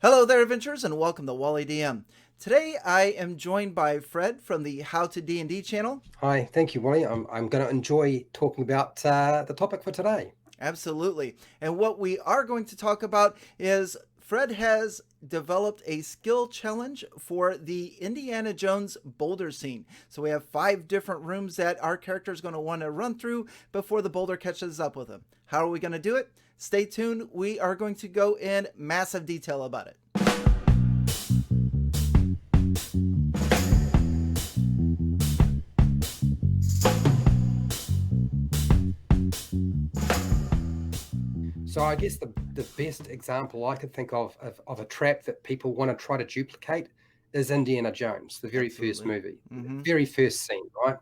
Hello there, adventurers, and welcome to Wally DM. Today, I am joined by Fred from the How to D&D channel. Hi, thank you, Wally. I'm going to enjoy talking about the topic for today. Absolutely. And what we are going to talk about is Fred has developed a skill challenge for the Indiana Jones Boulder scene. So we have 5 different rooms that our character is going to want to run through before the boulder catches up with him. How are we going to do it? Stay tuned. We are going to go in massive detail about it. So I guess the best example I could think of a trap that people want to try to duplicate is Indiana Jones, the very first Absolutely. movie, Mm-hmm. very first scene, right?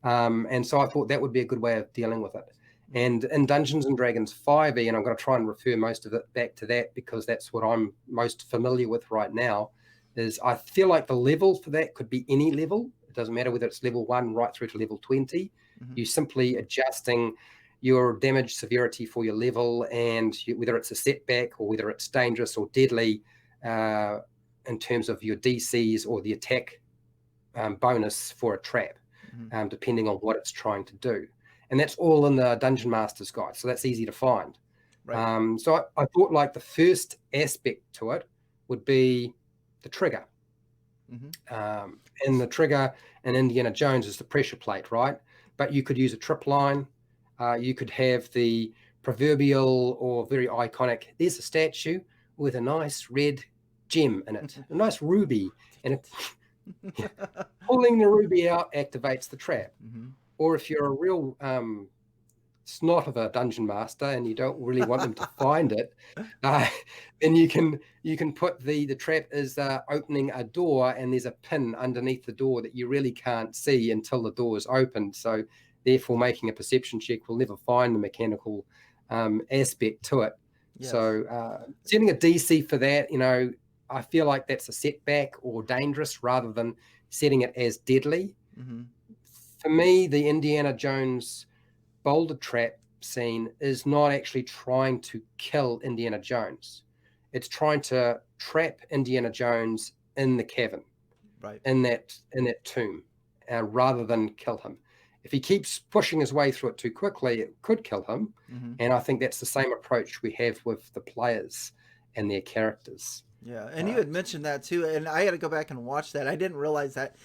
And so I thought that would be a good way of dealing with it. And in Dungeons and Dragons 5e, and I'm going to try and refer most of it back to that because that's what I'm most familiar with right now, is I feel like the level for that could be any level. It doesn't matter whether it's level 1 right through to level 20. Mm-hmm. You simply adjusting your damage severity for your level and whether it's a setback or whether it's dangerous or deadly in terms of your DCs or the attack bonus for a trap, Mm-hmm. depending on what it's trying to do. And that's all in the Dungeon Master's Guide, so that's easy to find. Right. So I thought like the first aspect to it would be the trigger. Mm-hmm. And the trigger in Indiana Jones is the pressure plate, right? But you could use a trip line. You could have the proverbial or very iconic, there's a statue with a nice red gem in it, a nice ruby, and it, pulling the ruby out activates the trap. Mm-hmm. Or if you're a real snot of a dungeon master and you don't really want them to find it, uh, then you can put the trap is opening a door and there's a pin underneath the door that you really can't see until the door is opened. So therefore, making a perception check will never find the mechanical aspect to it. Yes. So setting a DC for that, I feel like that's a setback or dangerous rather than setting it as deadly. Mm-hmm. For me, the Indiana Jones Boulder trap scene is not actually trying to kill Indiana Jones. It's trying to trap Indiana Jones in the cavern, Right. in that tomb, rather than kill him. If he keeps pushing his way through it too quickly, it could kill him. Mm-hmm. And I think that's the same approach we have with the players and their characters. Yeah, and you had Right. mentioned that too, and I had to go back and watch that. I didn't realize that.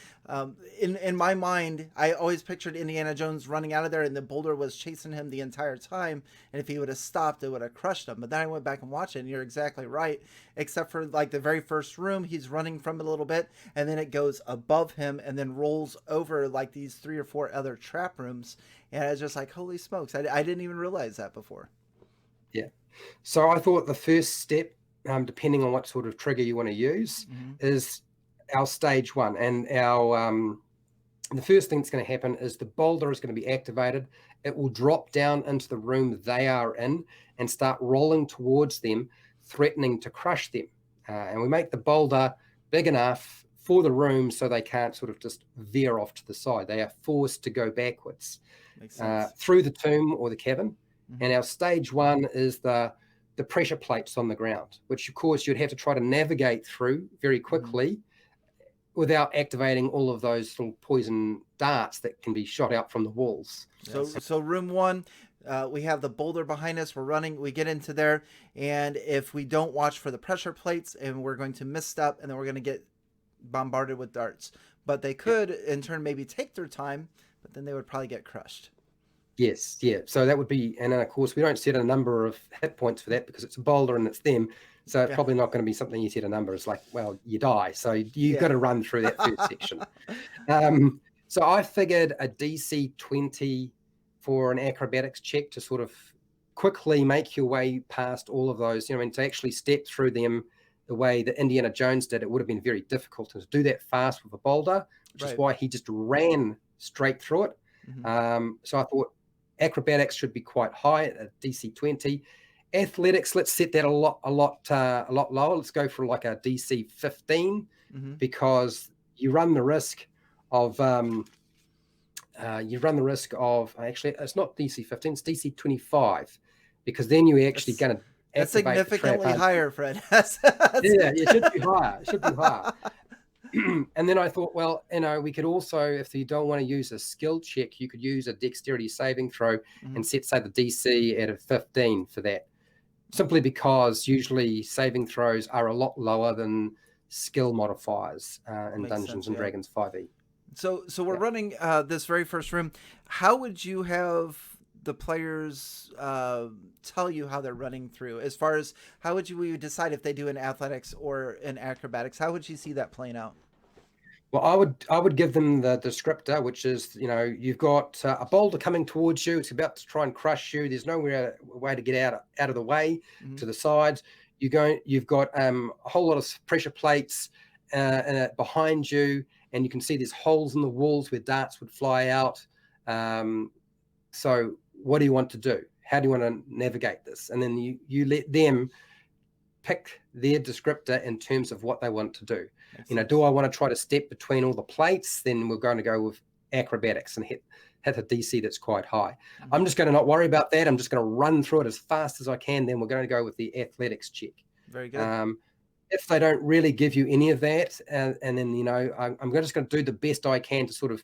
In my mind, I always pictured Indiana Jones running out of there, and the boulder was chasing him the entire time. And if he would have stopped, it would have crushed him. But then I went back and watched it, and you're exactly right. Except for like the very first room, he's running from it a little bit, and then it goes above him, and then rolls over like these 3 or 4 other trap rooms. And I was just like, holy smokes! I didn't even realize that before. Yeah. So I thought the first step, depending on what sort of trigger you want to use, Mm-hmm. is our stage one. And the first thing that's going to happen is the boulder is going to be activated. It will drop down into the room they are in and start rolling towards them, threatening to crush them. And we make the boulder big enough for the room so they can't sort of just veer off to the side. They are forced to go backwards Makes sense. through the tomb or the cavern. Mm-hmm. And our stage one is the pressure plates on the ground, which of course you'd have to try to navigate through very Mm-hmm. quickly without activating all of those little poison darts that can be shot out from the walls. So room one, we have the boulder behind us. We're running. We get into there, and if we don't watch for the pressure plates, and we're going to misstep, and then we're going to get bombarded with darts. But they Yeah. could, in turn, maybe take their time, but then they would probably get crushed. Yes, yeah. So that would be, and then of course we don't set a number of hit points for that because it's a boulder and it's them. So it's Yeah, probably not going to be something you set a number. It's like, well, you die. So you've got yeah. to run through that first section. So I figured a DC 20 for an acrobatics check to sort of quickly make your way past all of those, and to actually step through them the way that Indiana Jones did, it would have been very difficult to do that fast with a boulder, which is Right. why he just ran straight through it. Mm-hmm. So I thought acrobatics should be quite high at DC 20. Athletics, let's set that a lot lower. Let's go for like a DC 15 Mm-hmm. because you run the risk of actually it's not DC 15, it's DC 25 because then you're actually That's going to That's activate the trap. significantly higher, Fred. That's Yeah, it should be higher. It should be higher. And then I thought, well, we could also, if you don't want to use a skill check, you could use a dexterity saving throw and set, say, the DC at a 15 for that. Simply because usually saving throws are a lot lower than skill modifiers in Makes Dungeons sense, and yeah. Dragons 5e. So we're running this very first room. How would you have the players tell you how they're running through? As far as how would you decide if they do an athletics or an acrobatics? How would you see that playing out? Well, I would give them the descriptor, which is, you've got a boulder coming towards you. It's about to try and crush you. There's no way to get out of the way to the sides. You've got a whole lot of pressure plates behind you, and you can see there's holes in the walls where darts would fly out. So what do you want to do? How do you want to navigate this? And then you let them pick their descriptor in terms of what they want to do. Do I want to try to step between all the plates? Then we're going to go with acrobatics and hit a DC that's quite high. I'm just going to not worry about that. I'm just going to run through it as fast as I can. Then we're going to go with the athletics check. Very good. If they don't really give you any of that, and then, I'm just going to do the best I can to sort of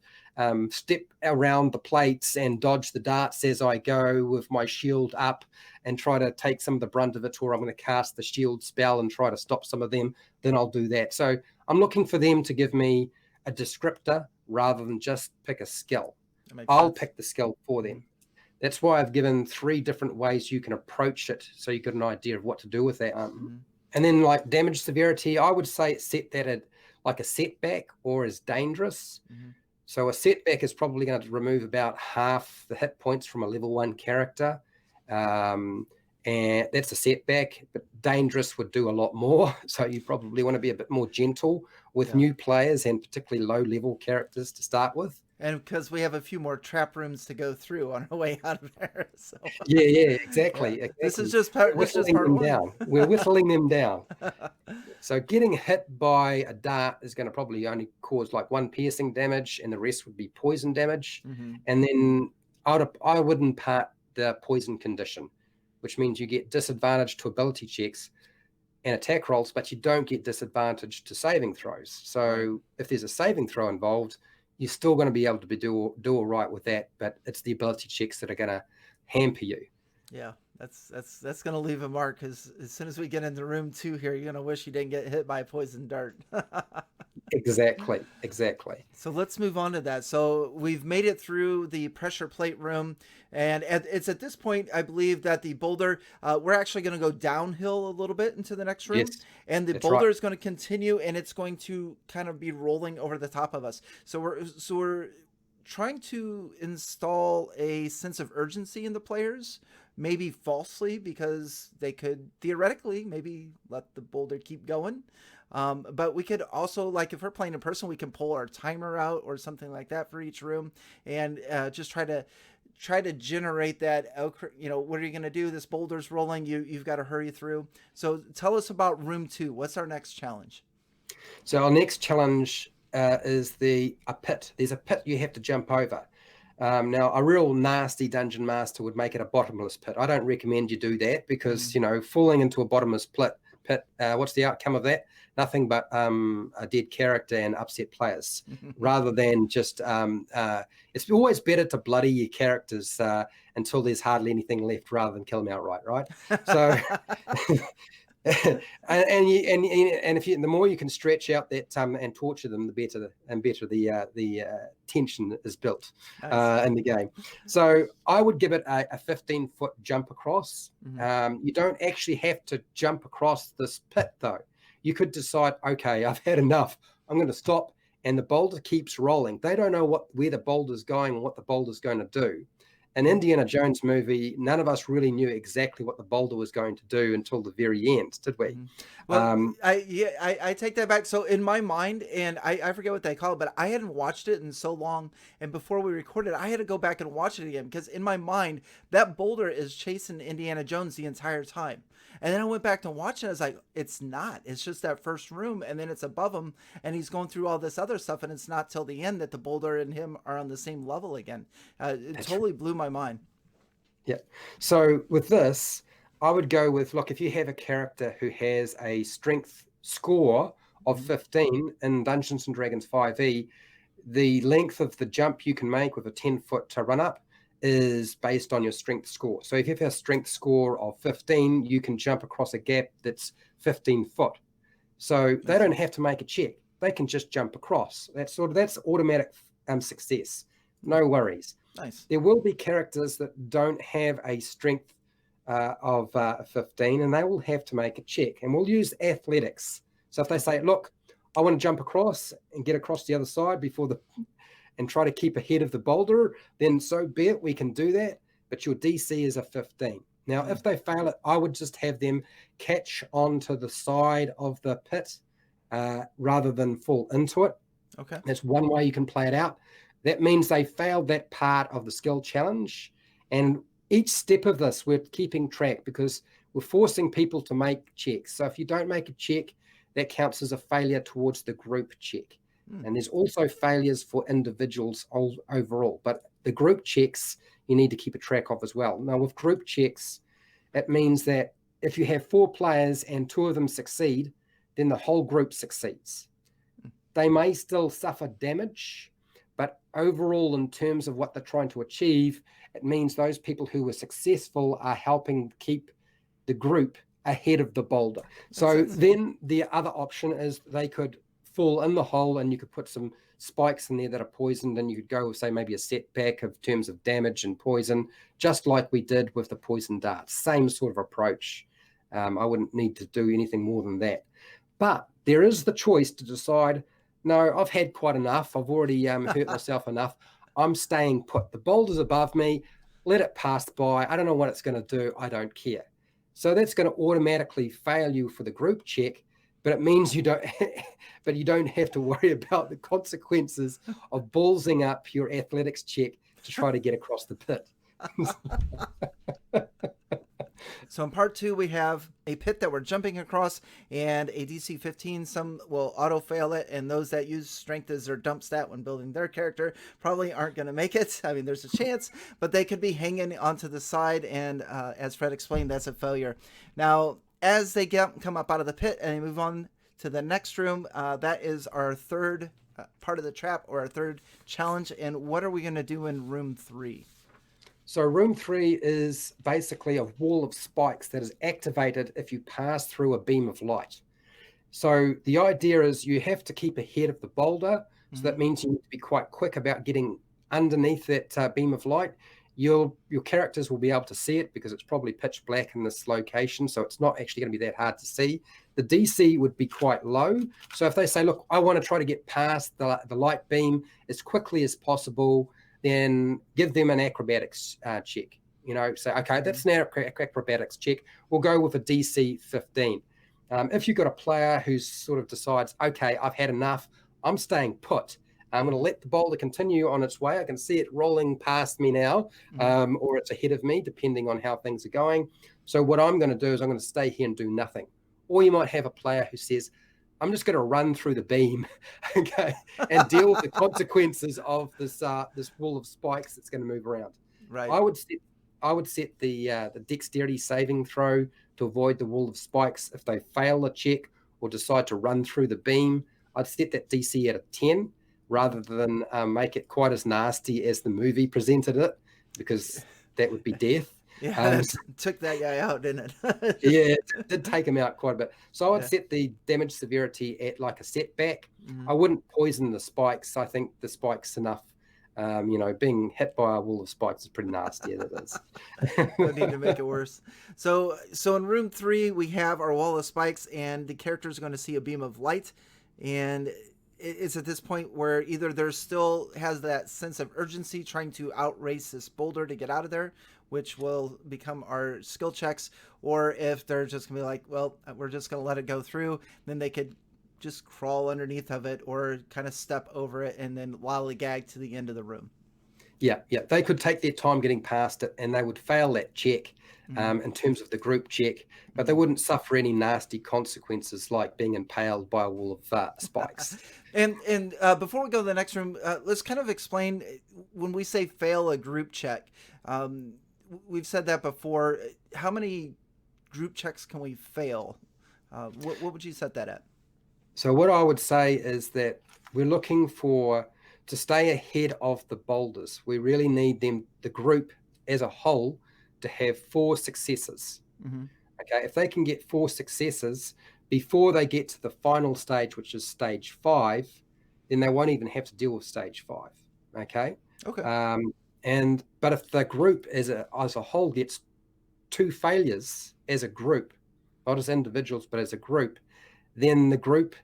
step around the plates and dodge the darts as I go with my shield up and try to take some of the brunt of it, or I'm going to cast the shield spell and try to stop some of them, then I'll do that. So I'm looking for them to give me a descriptor rather than just pick a skill. I'll pick the skill for them. That's why I've given 3 different ways you can approach it, so you get an idea of what to do with that. And then, like, damage severity, I would say set that at like a setback or as dangerous. So a setback is probably going to remove about half the hit points from a level 1 character. And that's a setback, but dangerous would do a lot more. So you probably want to be a bit more gentle with new players and particularly low level characters to start with. And because we have a few more trap rooms to go through on our way out of there. So. Yeah, exactly. This is just part them one. Down. We're whittling them down. So getting hit by a dart is going to probably only cause like 1 piercing damage, and the rest would be poison damage. And then I would impart the poison condition, which means you get disadvantage to ability checks and attack rolls, but you don't get disadvantage to saving throws. So if there's a saving throw involved, you're still going to be able to do all right with that, but it's the ability checks that are going to hamper you. Yeah, that's going to leave a mark, because as soon as we get into room 2 here, you're going to wish you didn't get hit by a poison dart. Exactly. So let's move on to that. So we've made it through the pressure plate room, and it's at this point, I believe, that the boulder, we're actually going to go downhill a little bit into the next room. Yes, and the boulder is going to continue, and it's going to kind of be rolling over the top of us. So we're trying to install a sense of urgency in the players, maybe falsely, because they could theoretically maybe let the boulder keep going. But we could also, like, if we're playing in person, we can pull our timer out or something like that for each room, and just try to generate that, what are you going to do? This boulder's rolling. You've got to hurry through. So tell us about room 2. What's our next challenge? So our next challenge is a pit. There's a pit you have to jump over. Now, a real nasty dungeon master would make it a bottomless pit. I don't recommend you do that, because, falling into a bottomless pit, what's the outcome of that? Nothing but a dead character and upset players, rather than just, it's always better to bloody your characters until there's hardly anything left, rather than kill them outright, right? So, and if the more you can stretch out that and torture them, the better the tension is built in the game. So I would give it a 15-foot jump across. You don't actually have to jump across this pit, though. You could decide, okay, I've had enough. I'm going to stop, and the boulder keeps rolling. They don't know where the boulder's going and what the boulder's going to do. An Indiana Jones movie, none of us really knew exactly what the boulder was going to do until the very end, did we? Well, I take that back. So in my mind, and I forget what they call it, but I hadn't watched it in so long, and before we recorded, I had to go back and watch it again, because in my mind, that boulder is chasing Indiana Jones the entire time. And then I went back to watch it, and I was like, it's not. It's just that first room, and then it's above him, and he's going through all this other stuff, and it's not till the end that the boulder and him are on the same level again. It totally blew my mind. Yeah. So with this, I would go with, look, if you have a character who has a strength score of 15 in Dungeons and Dragons 5e, the length of the jump you can make with a 10-foot to run up is based on your strength score. So if you have a strength score of 15, you can jump across a gap that's 15 foot. So they don't have to make a check. They can just jump across. That's automatic success. No worries. Nice. There will be characters that don't have a strength of 15, and they will have to make a check. And we'll use athletics. So if they say, look, I want to jump across and get across the other side and try to keep ahead of the boulder, then so be it, we can do that. But your DC is a 15. Now, if they fail it, I would just have them catch onto the side of the pit rather than fall into it. Okay. That's one way you can play it out. That means they failed that part of the skill challenge. And each step of this, we're keeping track because we're forcing people to make checks. So if you don't make a check, that counts as a failure towards the group check. And there's also failures for individuals overall. But the group checks, you need to keep a track of as well. Now, with group checks, it means that if you have 4 players and 2 of them succeed, then the whole group succeeds. They may still suffer damage, but overall, in terms of what they're trying to achieve, it means those people who were successful are helping keep the group ahead of the boulder. So then the other option is they could fall in the hole and you could put some spikes in there that are poisoned, and you could go with, say, maybe a setback of terms of damage and poison, just like we did with the poison darts. Same sort of approach. I wouldn't need to do anything more than that. But there is the choice to decide, no, I've had quite enough. I've already hurt myself enough. I'm staying put. The boulder's above me. Let it pass by. I don't know what it's going to do. I don't care. So that's going to automatically fail you for the group check, but it means you don't have to worry about the consequences of ballsing up your athletics check to try to get across the pit. So in part 2, we have a pit that we're jumping across and a DC 15. Some will auto fail it, and those that use strength as their dump stat when building their character probably aren't going to make it. I mean, there's a chance, but they could be hanging onto the side, and as Fred explained, that's a failure. Now, as they come up out of the pit and they move on to the next room, that is our third part of the trap, or our third challenge. And what are we going to do in room 3? So room 3 is basically a wall of spikes that is activated if you pass through a beam of light. So the idea is you have to keep ahead of the boulder. So that means you need to be quite quick about getting underneath that beam of light. Your characters will be able to see it because it's probably pitch black in this location. So it's not actually going to be that hard to see. The DC would be quite low. So if they say, look, I want to try to get past the light beam as quickly as possible, then give them an acrobatics check. Say, okay, that's an acrobatics check. We'll go with a DC 15. If you've got a player who sort of decides, okay, I've had enough, I'm staying put. I'm going to let the boulder continue on its way. I can see it rolling past me now, or it's ahead of me, depending on how things are going. So what I'm going to do is I'm going to stay here and do nothing. Or you might have a player who says, I'm just going to run through the beam, okay, and deal with the consequences of this wall of spikes that's going to move around. Right. I would set the dexterity saving throw to avoid the wall of spikes. If they fail the check or decide to run through the beam, I'd set that DC at a 10 rather than make it quite as nasty as the movie presented it, because that would be death. Yeah, it took that guy out, didn't it? Yeah, it did take him out quite a bit. So I would set the damage severity at like a setback. I wouldn't poison the spikes. I think the spikes enough. Being hit by a wall of spikes is pretty nasty as it is. No need to make it worse. So in room 3, we have our wall of spikes, and the character is going to see a beam of light. And it's at this point where either there still has that sense of urgency trying to outrace this boulder to get out of there, which will become our skill checks, or if they're just going to be like, well, we're just going to let it go through, then they could just crawl underneath of it or kind of step over it and then lollygag to the end of the room. Yeah. They could take their time getting past it, and they would fail that check in terms of the group check, but they wouldn't suffer any nasty consequences like being impaled by a wall of spikes. And before we go to the next room, let's kind of explain when we say fail a group check. We've said that before. How many group checks can we fail? What would you set that at? So what I would say is that we're looking to stay ahead of the boulders. We really need the group as a whole, to have 4 successes. Mm-hmm. Okay, if they can get 4 successes before they get to the final stage, which is stage 5, then they won't even have to deal with stage 5. Okay. Okay. But if the group as a whole gets 2 failures as a group, not as individuals, but as a group, then the group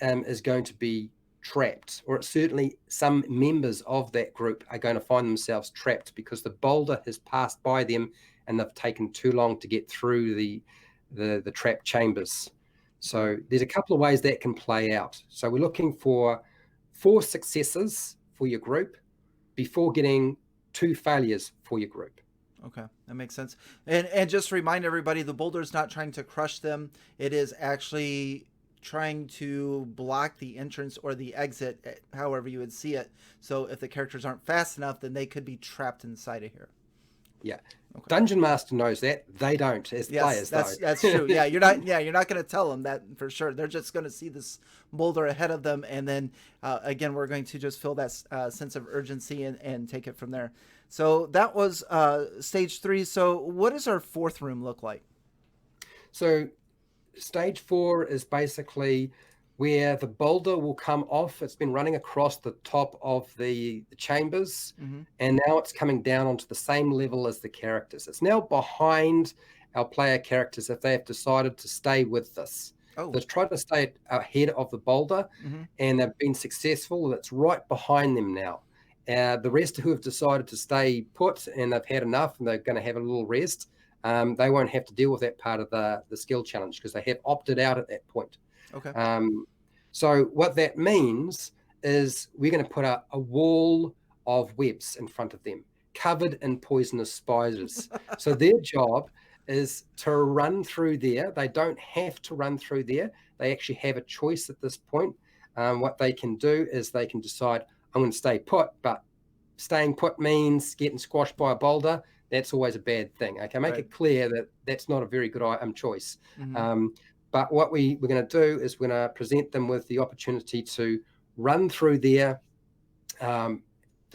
is going to be trapped, or certainly some members of that group are going to find themselves trapped because the boulder has passed by them and they've taken too long to get through the trap chambers. So there's a couple of ways that can play out. So we're looking for 4 successes for your group before getting 2 failures for your group. Okay, that makes sense. And just to remind everybody, the boulder's not trying to crush them. It is actually trying to block the entrance or the exit, however you would see it. So if the characters aren't fast enough, then they could be trapped inside of here. Yeah. Okay. Dungeon Master knows that. They don't, as players, though. That's true. Yeah, you're not going to tell them that for sure. They're just going to see this boulder ahead of them, and then again, we're going to just feel that sense of urgency and take it from there. So that was stage 3. So what does our 4th room look like? So stage 4 is basically where the boulder will come off. It's been running across the top of the chambers, and now it's coming down onto the same level as the characters. It's now behind our player characters if they have decided to stay with this. They've tried to stay ahead of the boulder, and they've been successful. It's right behind them now. The rest who have decided to stay put and they've had enough and they're going to have a little rest, they won't have to deal with that part of the skill challenge because they have opted out at that point. Okay. So what that means is we're going to put a wall of webs in front of them, covered in poisonous spiders. So their job is to run through there. They don't have to run through there. They actually have a choice at this point. What they can do is they can decide, I'm going to stay put, but staying put means getting squashed by a boulder. That's always a bad thing. Okay, make it clear that that's not a very good choice. But what we're going to do is we're going to present them with the opportunity to run through there. The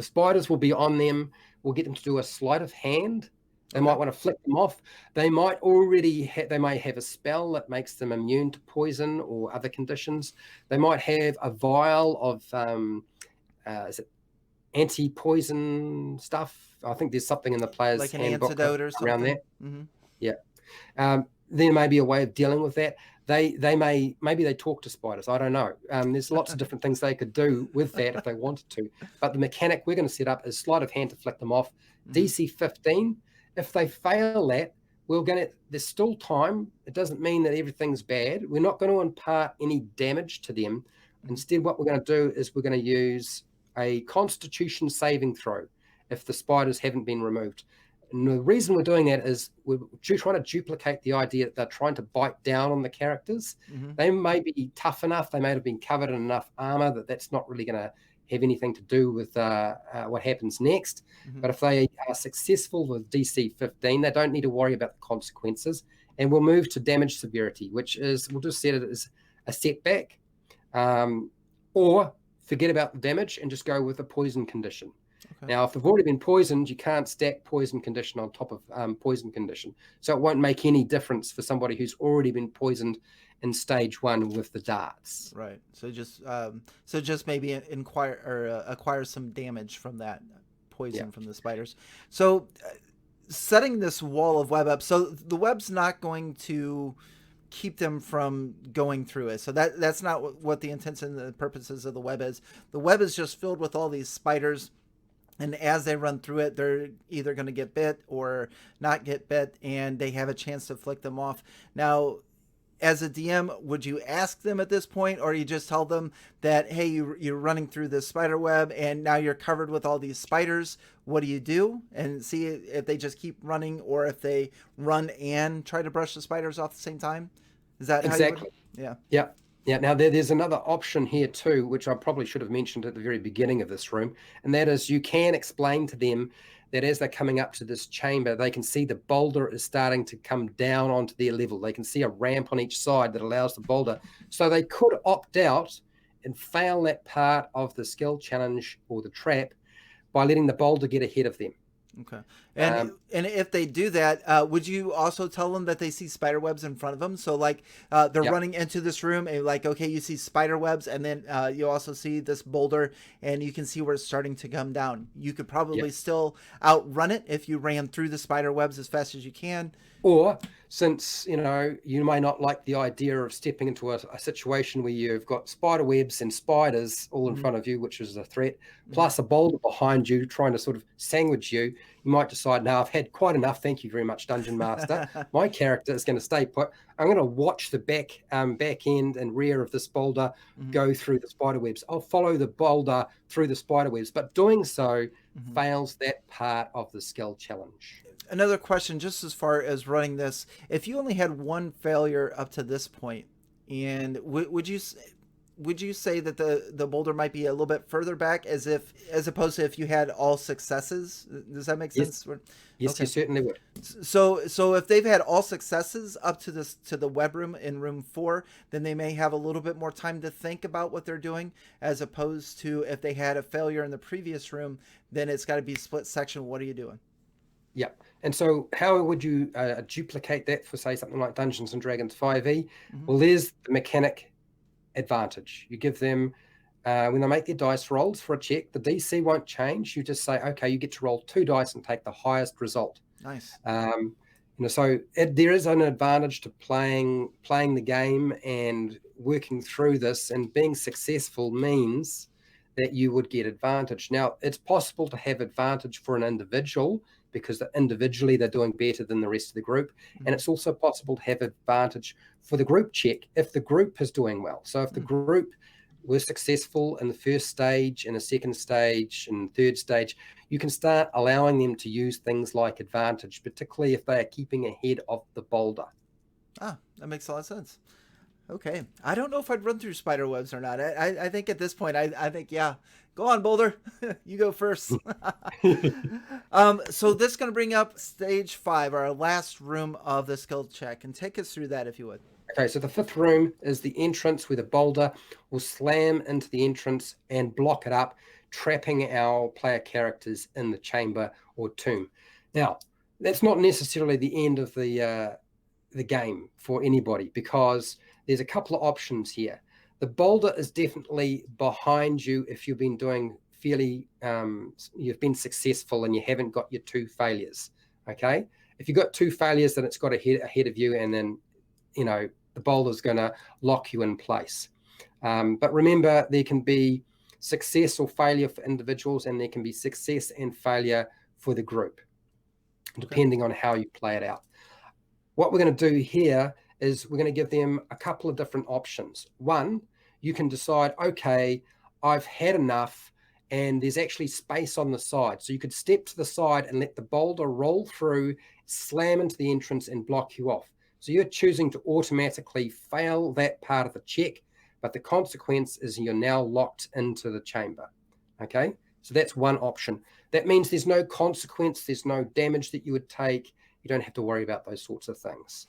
spiders will be on them. We'll get them to do a sleight of hand. They might want to flick them off. They might they may have a spell that makes them immune to poison or other conditions. They might have a vial of is it anti-poison stuff? I think there's something in the player's like an handbook antidote or something around that. Yeah. There may be a way of dealing with that. Maybe they talk to spiders. I don't know. There's lots of different things they could do with that if they wanted to. But the mechanic we're going to set up is sleight of hand to flick them off. DC 15. If they fail that, there's still time. It doesn't mean that everything's bad. We're not going to impart any damage to them. Instead, what we're going to do is we're going to use a Constitution saving throw if the spiders haven't been removed. And the reason we're doing that is we're trying to duplicate the idea that they're trying to bite down on the characters. They may be tough enough. They may have been covered in enough armor that that's not really going to have anything to do with what happens next. But if they are successful with DC 15, they don't need to worry about the consequences. And we'll move to damage severity, which is, we'll just set it as a setback, or forget about the damage and just go with a poison condition. Now, if they've already been poisoned, you can't stack poison condition on top of poison condition. So it won't make any difference for somebody who's already been poisoned in stage 1 with the darts. Right. So just maybe acquire some damage from that poison from the spiders. So setting this wall of web up, so the web's not going to keep them from going through it. So that's not what the intents and the purposes of the web is. The web is just filled with all these spiders. And as they run through it, they're either going to get bit or not get bit, and they have a chance to flick them off. Now, as a DM, would you ask them at this point, or you just tell them that, hey, you're running through this spider web, and now you're covered with all these spiders. What do you do? And see if they just keep running, or if they run and try to brush the spiders off at the same time? Is that exactly? Yeah. Now, there's another option here too, which I probably should have mentioned at the very beginning of this room, and that is you can explain to them that as they're coming up to this chamber, they can see the boulder is starting to come down onto their level. They can see a ramp on each side that allows the boulder. So they could opt out and fail that part of the skill challenge or the trap by letting the boulder get ahead of them. Okay. And if they do that, would you also tell them that they see spider webs in front of them? So like they're running into this room and like, okay, you see spider webs, and then you also see this boulder and you can see where it's starting to come down. You could probably still outrun it if you ran through the spider webs as fast as you can. Or since, you know, you may not like the idea of stepping into a situation where you've got spider webs and spiders all in front of you, which is a threat, plus a boulder behind you trying to sort of sandwich you, you might decide, now I've had quite enough. Thank you very much, Dungeon Master. My character is going to stay put. I'm going to watch the back end and rear of this boulder go through the spider webs. I'll follow the boulder through the spider webs, but doing so fails that part of the skill challenge. Another question, just as far as running this, if you only had one failure up to this point, and would you say that the boulder might be a little bit further back, as opposed to if you had all successes? Does that make sense? Yes, okay. You certainly would. So if they've had all successes up to the web room in room 4, then they may have a little bit more time to think about what they're doing, as opposed to if they had a failure in the previous room, then it's got to be split section. What are you doing? Yeah. And so how would you duplicate that for, say, something like Dungeons and Dragons 5e? Well, there's the mechanic advantage. You give them, when they make their dice rolls for a check, the DC won't change. You just say, okay, you get to roll 2 dice and take the highest result. Nice. So there is an advantage to playing the game and working through this, and being successful means that you would get advantage. Now, it's possible to have advantage for an individual because individually they're doing better than the rest of the group. And it's also possible to have advantage for the group check if the group is doing well. So if the group were successful in the first stage, in the second stage, and third stage, you can start allowing them to use things like advantage, particularly if they are keeping ahead of the boulder. Ah, that makes a lot of sense. Okay. I don't know if I'd run through spider webs or not. I think at this point, I think, yeah, go on, Boulder. You go first. So this is going to bring up stage 5, our last room of the skill check, and take us through that if you would. Okay, so the 5th room is the entrance where the boulder will slam into the entrance and block it up, trapping our player characters in the chamber or tomb. Now, that's not necessarily the end of the game for anybody, because there's a couple of options here. The boulder is definitely behind you if you've been doing fairly, you've been successful and you haven't got your 2 failures, okay? If you've got 2 failures, then it's got ahead of you, and then, you know, the boulder's going to lock you in place. But remember, there can be success or failure for individuals, and there can be success and failure for the group, depending on how you play it out. What we're going to do here is we're going to give them a couple of different options. One, you can decide, okay, I've had enough, and there's actually space on the side. So you could step to the side and let the boulder roll through, slam into the entrance, and block you off. So you're choosing to automatically fail that part of the check, but the consequence is you're now locked into the chamber. Okay, so that's one option. That means there's no consequence, there's no damage that you would take. You don't have to worry about those sorts of things.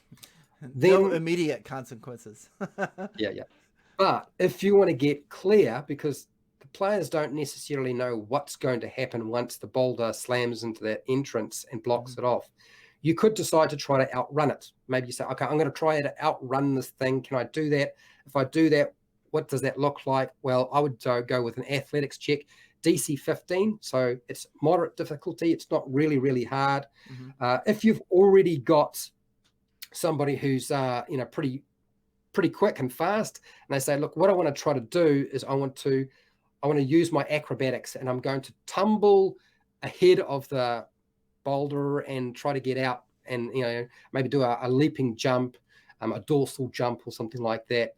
No immediate consequences. Yeah. But if you want to get clear, because the players don't necessarily know what's going to happen once the boulder slams into that entrance and blocks it off, you could decide to try to outrun it. Maybe you say, okay, I'm going to try to outrun this thing. Can I do that? If I do that, what does that look like? Well, I would go with an athletics check, DC 15. So it's moderate difficulty. It's not really, really hard. If you've already got somebody who's pretty quick and fast, and they say, look, what I want to try to do is I want to use my acrobatics, and I'm going to tumble ahead of the boulder and try to get out, and maybe do a leaping jump, a dorsal jump or something like that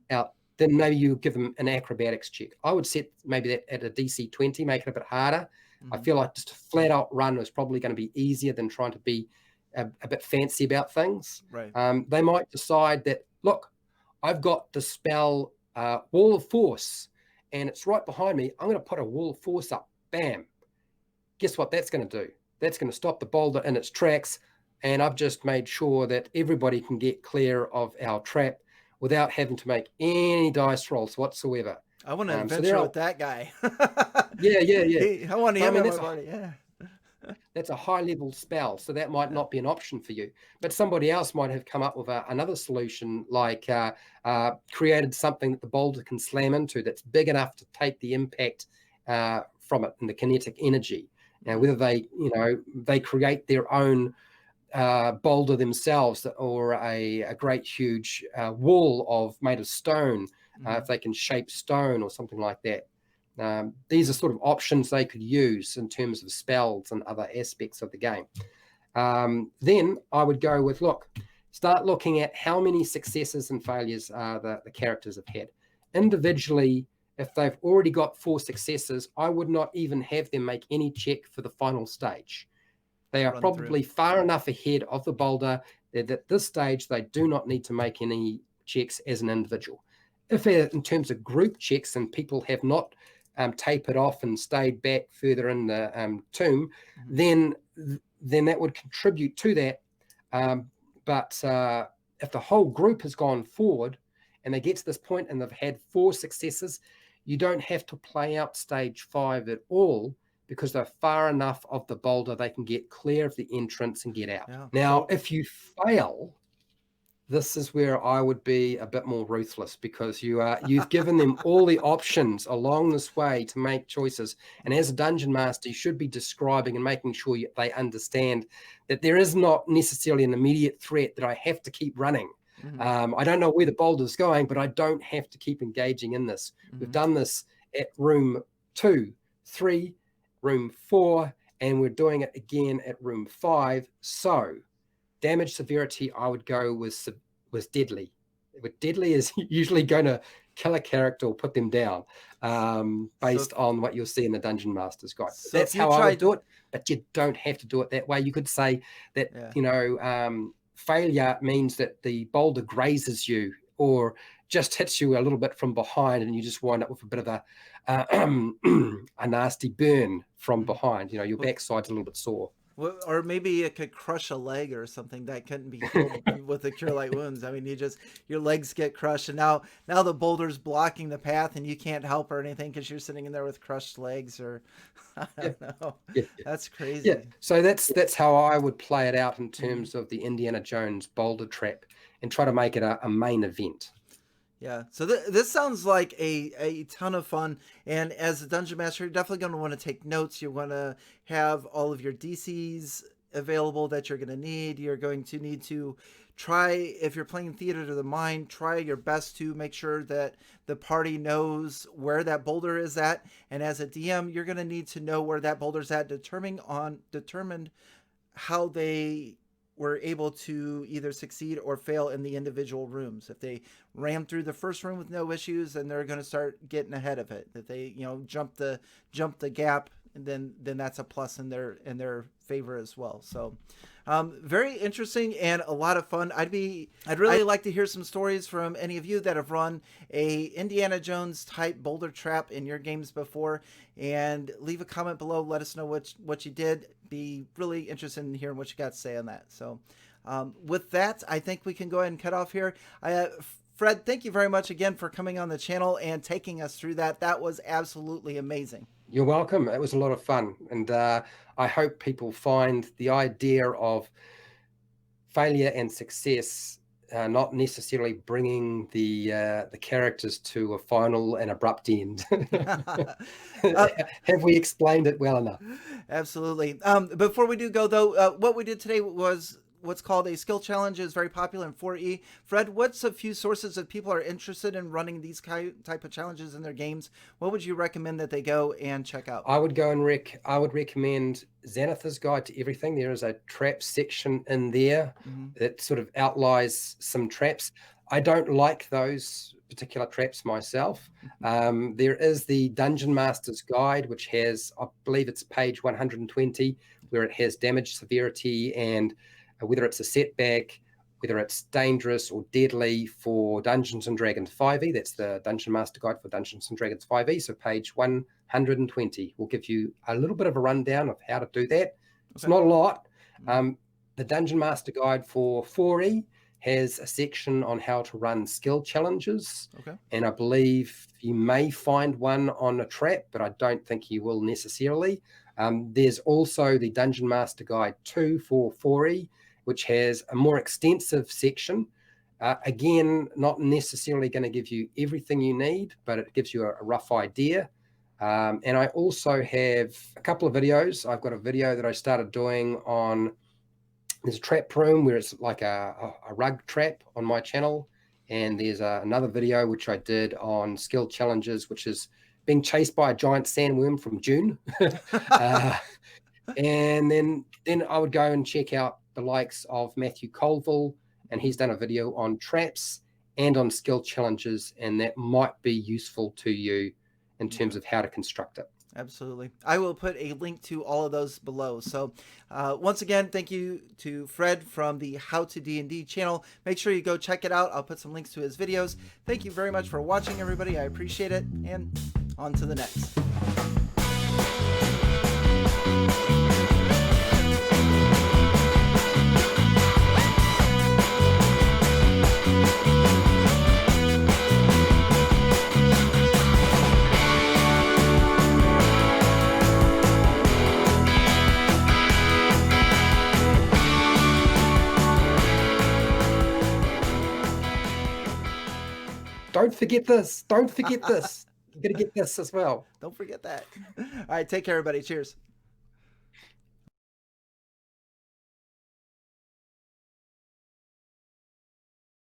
out. Then maybe you give them an acrobatics check. I would set maybe that at a DC 20, make it a bit harder. I feel like just a flat out run is probably going to be easier than trying to be a bit fancy about things. Right. They might decide that, look, I've got the spell Wall of Force, and it's right behind me. I'm going to put a Wall of Force up. Bam. Guess what that's going to do? that's going to stop the boulder in its tracks. And I've just made sure that everybody can get clear of our trap without having to make any dice rolls whatsoever. I want to So adventure with that guy. yeah. I want I him mean, in my party. Yeah. that's a high level spell, so that might not be an option for you. But somebody else might have come up with another solution, like created something that the boulder can slam into that's big enough to take the impact from it and the kinetic energy. Now, whether they create their own boulder themselves, or a great huge wall made of stone, if they can shape stone or something like that. These are sort of options they could use in terms of spells and other aspects of the game. Then I would go with, start looking at how many successes and failures the characters have had. Individually, if they've already got 4 successes, I would not even have them make any check for the final stage. They are probably far enough ahead of the boulder that at this stage, they do not need to make any checks as an individual. If in terms of group checks and people have not tapered off and stayed back further in the tomb, then that would contribute to that. But if the whole group has gone forward and they get to this point and they've had 4 successes, you don't have to play out stage 5 at all, because they're far enough of the boulder they can get clear of the entrance and get out. Yeah. Now, if you fail, this is where I would be a bit more ruthless, because you've given them all the options along this way to make choices. And as a dungeon master, you should be describing and making sure they understand that there is not necessarily an immediate threat that I have to keep running. I don't know where the boulder's going, but I don't have to keep engaging in this. We've done this at room 2, 3, room 4, and we're doing it again at room 5. So damage severity, I would go with deadly. With deadly is usually going to kill a character or put them down, based on what you'll see in the Dungeon Master's Guide. So that's how I would do it, but you don't have to do it that way. You could say that, failure means that the boulder grazes you or just hits you a little bit from behind, and you just wind up with a bit of a nasty burn from behind. Your backside's a little bit sore. Well, or maybe it could crush a leg or something that couldn't be healed with the Cure Light Wounds. I mean, your legs get crushed, and now the boulder's blocking the path, and you can't help or anything because you're sitting in there with crushed legs, or I don't know. Yeah. That's crazy. Yeah. So that's how I would play it out in terms of the Indiana Jones boulder trap, and try to make it a main event. Yeah, so this sounds like a ton of fun, and as a Dungeon Master, you're definitely going to want to take notes. You want to have all of your DCs available that you're going to need. You're going to need to try, if you're playing Theater to the Mind, try your best to make sure that the party knows where that boulder is at, and as a DM, you're going to need to know where that boulder's at, determined how they were able to either succeed or fail in the individual rooms. If they ran through the first room with no issues, then they're going to start getting ahead of it. If they, jump the gap, and then that's a plus in their favor as well. So, very interesting and a lot of fun. I'd really like to hear some stories from any of you that have run a Indiana Jones type boulder trap in your games before, and leave a comment below. Let us know what you did. Be really interested in hearing what you got to say on that. So, with that, I think we can go ahead and cut off here. Fred, thank you very much again for coming on the channel and taking us through that. That was absolutely amazing. You're welcome. It was a lot of fun, and I hope people find the idea of failure and success not necessarily bringing the characters to a final and abrupt end. Have we explained it well enough? Absolutely. Before we do go, though, what we did today was what's called a skill challenge. Is very popular in 4E. Fred, what's a few sources if people are interested in running these type of challenges in their games? What would you recommend that they go and check out? I would recommend Xanathar's Guide to Everything. There is a trap section in there that sort of outlines some traps. I don't like those particular traps myself. There is the Dungeon Master's Guide, which has, I believe it's page 120, where it has damage severity and whether it's a setback, whether it's dangerous or deadly for Dungeons & Dragons 5e. That's the Dungeon Master Guide for Dungeons & Dragons 5e. So page 120 will give you a little bit of a rundown of how to do that. It's not a lot. The Dungeon Master Guide for 4E has a section on how to run skill challenges. Okay. And I believe you may find one on a trap, but I don't think you will necessarily. There's also the Dungeon Master Guide 2 for 4E, which has a more extensive section. Again, not necessarily going to give you everything you need, but it gives you a rough idea. And I also have a couple of videos. I've got a video that I started doing on, there's a trap room where it's like a rug trap on my channel. And there's another video which I did on skill challenges, which is being chased by a giant sandworm from June. And then I would go and check out the likes of Matthew Colville, and he's done a video on traps and on skill challenges, and that might be useful to you in terms of how to construct it. Absolutely. I will put a link to all of those below. So once again, thank you to Fred from the How to D&D channel. Make sure you go check it out. I'll put some links to his videos. Thank you very much for watching, everybody. I appreciate it. And on to the next. Don't forget this. Don't forget this. You're going to get this as well. Don't forget that. All right. Take care, everybody. Cheers.